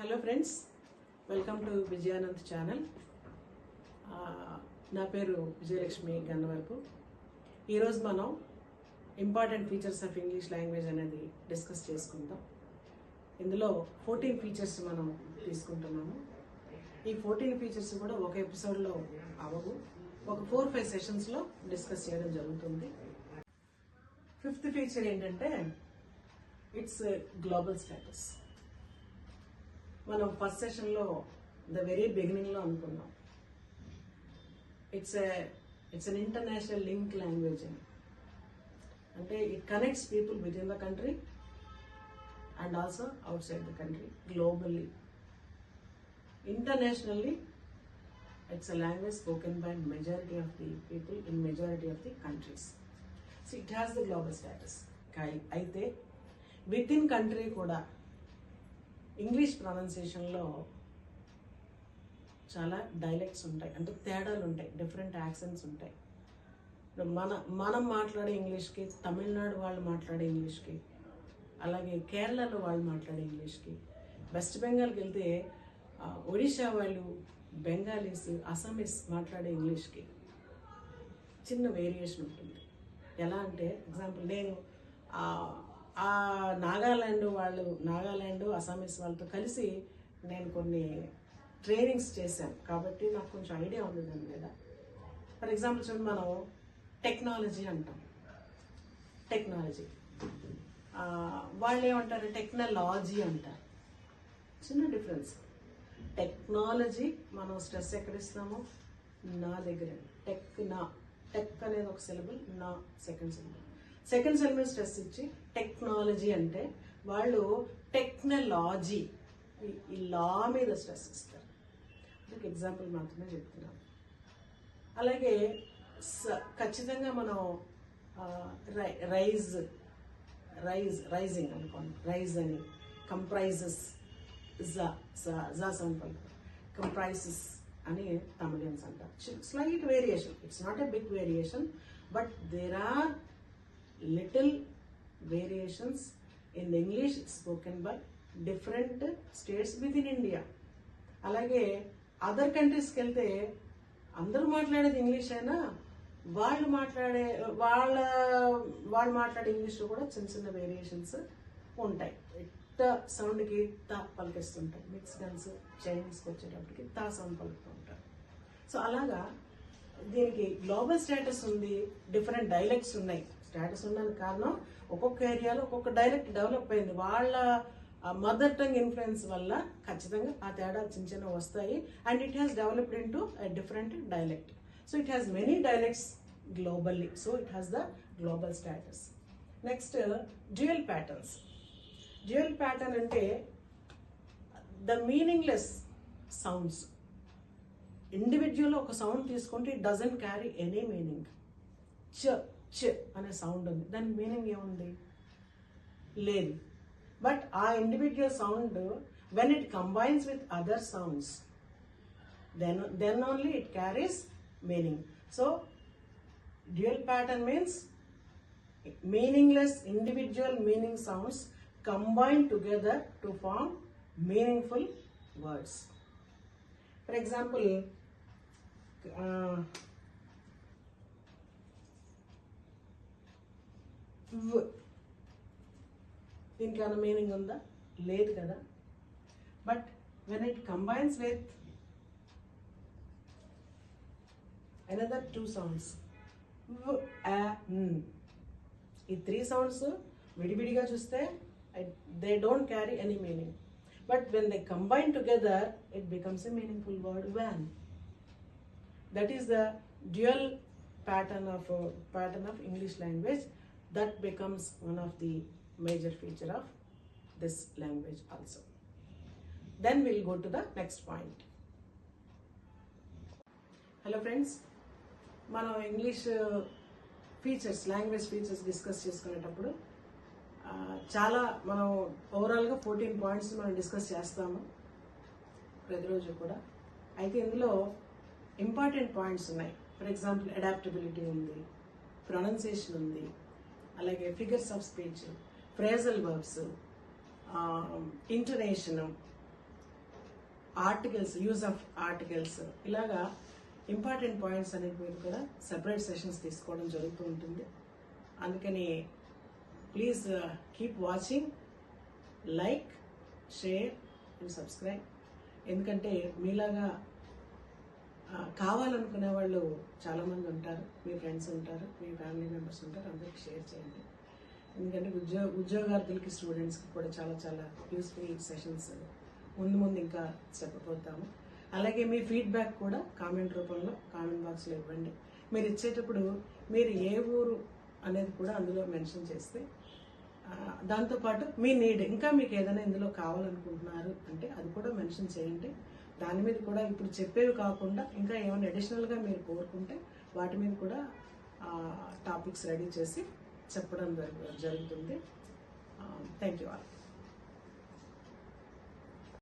Hello friends, welcome to Vijayanand channel. నా పేరు విజయలక్ష్మి గన్నవరపు. ఈరోజు మనం important features of English language అనేది డిస్కస్ చేసుకుందాం. ఇందులో 14 ఫీచర్స్ మనం తీసుకుంటున్నాము. ఈ 14 ఫీచర్స్ కూడా ఒక ఎపిసోడ్లో అవ్వవు, ఒక 4-5 సెషన్స్లో డిస్కస్ చేయడం జరుగుతుంది. 5th ఫీచర్ ఏంటంటే ఇట్స్ గ్లోబల్ స్టేటస్. మనం ఫస్ట్ సెషన్లో ద వెరీ బిగినింగ్లో అనుకున్నాం it's an international link language అని. అంటే it connects people with in the country and also out side the country, globally. Internationally it's a language spoken by majority of the people in majority of the countries. So it has the global status. అయితే with in country కూడా English ప్రొనౌన్సియేషన్లో చాలా dialects ఉంటాయి, అంటే తేడాలు ఉంటాయి, different accents ఉంటాయి. మనం మాట్లాడే ఇంగ్లీష్కి, తమిళనాడు వాళ్ళు మాట్లాడే ఇంగ్లీష్కి, అలాగే కేరళలో వాళ్ళు మాట్లాడే ఇంగ్లీష్కి, వెస్ట్ బెంగాల్కి వెళ్తే ఒడిషా వాళ్ళు, బెంగాలీస్, అస్సామీస్ మాట్లాడే ఇంగ్లీష్కి చిన్న వేరియేషన్ ఉంటుంది. ఎలా అంటే ఎగ్జాంపుల్, నేను నాగాలాండ్ అస్సామీస్ వాళ్ళతో కలిసి నేను కొన్ని ట్రైనింగ్స్ చేశాను, కాబట్టి నాకు కొంచెం ఐడియా ఉంది దాని మీద. ఫర్ ఎగ్జాంపుల్ చూడండి, మనం టెక్నాలజీ అంటాం. టెక్నాలజీ వాళ్ళు ఏమంటారు? టెక్నాలజీ అంటారు. చిన్న డిఫరెన్స్. టెక్నాలజీ మనం స్ట్రెస్ ఎక్కడ ఇస్తామో నా దగ్గర. టెక్ అనేది ఒక సిలబుల్, నా సెకండ్ సిలబుల్ స్ట్రెస్ ఇచ్చి టెక్నాలజీ అంటే వాళ్ళు టెక్నాలజీ ఈ లా మీద స్ట్రెస్ ఇస్తారు. ఒక ఎగ్జాంపుల్ మాత్రమే చెప్తున్నాను. అలాగే ఖచ్చితంగా మనం రైజింగ్ అనుకోండి, రైజ్ అని కంప్రైజెస్, సౌండ్ పలుకు, కంప్రైజెస్ అని తమిళియన్స్ అంటారు. Slight variation, it's not a big variation, but there are little variations in the English spoken by different states within India. అలాగే అదర్ కంట్రీస్కి వెళ్తే అందరూ మాట్లాడేది ఇంగ్లీష్ అయినా వాళ్ళు మాట్లాడే ఇంగ్లీష్లో కూడా చిన్న చిన్న వేరియేషన్స్ ఉంటాయి. త సౌండ్కి త పలికిస్తుంటారు. మెక్సికన్స్, చైనీస్కి వచ్చేటప్పటికి త సౌండ్ పలుకుతూ ఉంటారు. సో అలాగా దీనికి గ్లోబల్ స్టేటస్ ఉంది, డిఫరెంట్ డైలెక్ట్స్ ఉన్నాయి. స్టేటస్ ఉండడానికి కారణం ఒక్కొక్క ఏరియాలో ఒక్కొక్క డైలెక్ట్ డెవలప్ అయింది. వాళ్ళ మదర్ టంగ్ ఇన్ఫ్లుయెన్స్ వల్ల ఖచ్చితంగా ఆ తేడా చిన్న చిన్న వస్తాయి. And it has developed in to different dialect. So it has many dialects globally. So it has the global status. Next, dual patterns. Dual pattern అంటే ద మీనింగ్లెస్ సౌండ్స్. ఇండివిజువల్ ఒక sound తీసుకుంటే it doesn't carry any meaning. చ అనే sound ఉంది, దానికి meaning ఏముంది? లేదు. But ఆ individual sound when it combines with other sounds, then only it carries meaning. So dual pattern means meaningless individual meaning sounds combine together to form meaningful words. For example, దీనికి ఏమైనా meaning ఉందా? లేదు కదా. But when it combines with another 2 sounds, ఈ 3 sounds విడివిడిగా చూస్తే they don't carry any meaning, but when they combine together it becomes a meaningful word, van. That is the dual pattern of English language. That becomes one of the major feature of this language also. Then we'll go to the next point. Hello friends, మనం English features, language features discuss చేసుకునేటప్పుడు చాలా మనం ఓవరాల్గా 14 points మనం discuss చేస్తాము ప్రతిరోజు కూడా. అయితే ఇందులో ఇంపార్టెంట్ పాయింట్స్ ఉన్నాయి. ఫర్ ఎగ్జాంపుల్, అడాప్టబిలిటీ ఉంది, ప్రొనౌన్సియేషన్ ఉంది, అలాగే figures of speech, phrasal verbs, intonation, articles, use of articles, ఇలాగా ఇంపార్టెంట్ పాయింట్స్ అనేది మీరు కూడా సెపరేట్ సెషన్స్ తీసుకోవడం జరుగుతూ ఉంటుంది. అందుకని please keep watching, like, share and subscribe. ఎందుకంటే మీలాగా కావాలనుకునే వాళ్ళు చాలామంది ఉంటారు, మీ ఫ్రెండ్స్ ఉంటారు, మీ ఫ్యామిలీ మెంబర్స్ ఉంటారు, అందరికి షేర్ చేయండి. ఎందుకంటే ఉద్యోగార్థులకి, స్టూడెంట్స్కి కూడా చాలా చాలా యూస్ఫుల్ సెషన్స్ ముందు ఇంకా చెప్పబోతాము. అలాగే మీ ఫీడ్బ్యాక్ కూడా కామెంట్ రూపంలో కామెంట్ బాక్స్లో ఇవ్వండి. మీరు ఇచ్చేటప్పుడు మీరు ఏ ఊరు అనేది కూడా అందులో మెన్షన్ చేస్తే, దాంతోపాటు మీ నీడ్, ఇంకా మీకు ఏదైనా ఇందులో కావాలనుకుంటున్నారు అంటే అది కూడా మెన్షన్ చేయండి. దాని మీద కూడా ఇప్పుడు చెప్పేవి కాకుండా ఇంకా ఏమైనా అడిషనల్గా మీరు కోరుకుంటే వాటి మీద కూడా టాపిక్స్ రెడీ చేసి చెప్పడం జరుగుతుంది. Thank you all.